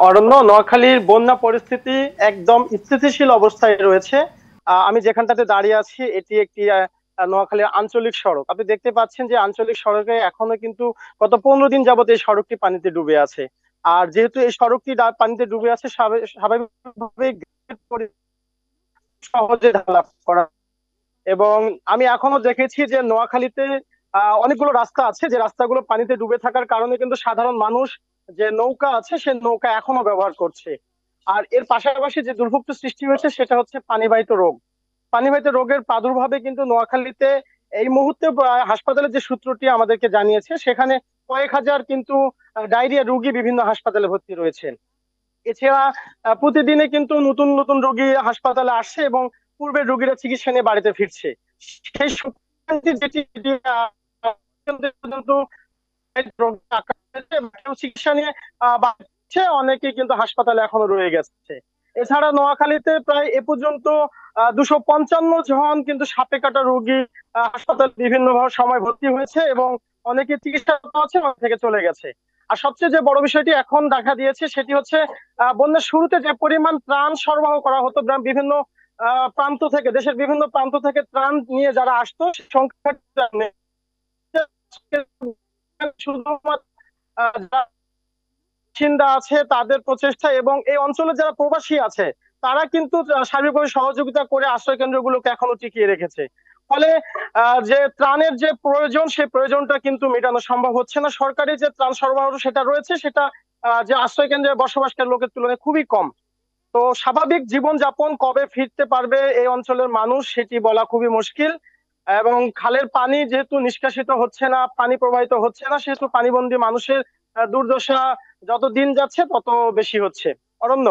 অরণ্য, নোয়াখালীর বন্যা পরিস্থিতি একদম স্থিতিশীল অবস্থায় রয়েছে। আমি যেখানটাতে দাঁড়িয়ে আছি এটি একটি নোয়াখালীর আঞ্চলিক সড়ক। আপনি দেখতে পাচ্ছেন যে আঞ্চলিক সড়কে এখনো কিন্তু গত 15 দিন যাবত এই সড়কটি পানিতে ডুবে আছে। আর যেহেতু এই সড়কটি পানিতে ডুবে আছে, স্বাভাবিকভাবে সহজে ঢালা করা। এবং আমি এখনো দেখেছি যে নোয়াখালীতে অনেকগুলো রাস্তা আছে, যে রাস্তাগুলো পানিতে ডুবে থাকার কারণে কিন্তু সাধারণ মানুষ যে নৌকা আছে সে নৌকা এখনো ব্যবহার করছে। আর এর পাশাপাশি যে দুর্ভোগটা সৃষ্টি হয়েছে সেটা হচ্ছে পানিবাহিত রোগ। পানিবাহিত রোগের প্রাদুর্ভাবে কিন্তু নোয়াখালীতে এই মুহূর্তে হাসপাতালের যে সূত্রটি আমাদেরকে জানিয়েছে, সেখানে কয়েক হাজার কিন্তু ডায়রিয়া রোগী বিভিন্ন হাসপাতালে ভর্তি রয়েছেন। এছাড়া প্রতিদিনে কিন্তু নতুন নতুন রোগী হাসপাতালে আসছে এবং পূর্বের রোগীরা চিকিৎসা নিয়ে বাড়িতে ফিরছে। সেই সংক্রান্তি যেটি এটি, কিন্তু কেউ চিকিৎসা নিয়ে বাড়ছে, অনেকে কিন্তু হাসপাতালে এখনো রয়ে গেছে। এছাড়া নোয়াখালীতে প্রায় এ পর্যন্ত 255 জন কিন্তু সাপে কাটা রোগী হাসপাতালে বিভিন্ন সময় ভর্তি হয়েছে এবং অনেকে চিকিৎসা পাচ্ছে, অনেক থেকে চলে গেছে। আর সবচেয়ে যে বড় বিষয়টি এখন দেখা দিয়েছে সেটি হচ্ছে বন্যার শুরুতে যে পরিমাণ ত্রাণ সরবরাহ করা হতো বিভিন্ন প্রান্ত থেকে, দেশের বিভিন্ন প্রান্ত থেকে ত্রাণ নিয়ে যারা আসতো, সেই সংখ্যাটা নেই। শুধুমাত্র যারা বাসিন্দা আছে তাদের প্রচেষ্টা এবং এই অঞ্চলে যারা প্রবাসী আছে তারা কিন্তু সার্বিকভাবে সহযোগিতা করে আশ্রয় কেন্দ্রগুলোকে এখনো টিকিয়ে রেখেছে। ফলে যে ত্রাণের যে প্রয়োজন সেই প্রয়োজনটা কিন্তু মেটানো সম্ভব হচ্ছে না। সরকারি যে ত্রাণ সরবরাহ সেটা রয়েছে, সেটা যে আশ্রয় কেন্দ্রে বসবাসকারী লোকের তুলনায় খুবই কম। তো স্বাভাবিক জীবনযাপন কবে ফিরতে পারবে এই অঞ্চলের মানুষ সেটি বলা খুবই মুশকিল। এবং খালের পানি যেহেতু নিষ্কাশিত হচ্ছে না, পানি প্রবাহিত হচ্ছে না, সেহেতু পানিবন্দী মানুষের দুর্দশা যত দিন যাচ্ছে তত বেশি হচ্ছে। অরণ্য।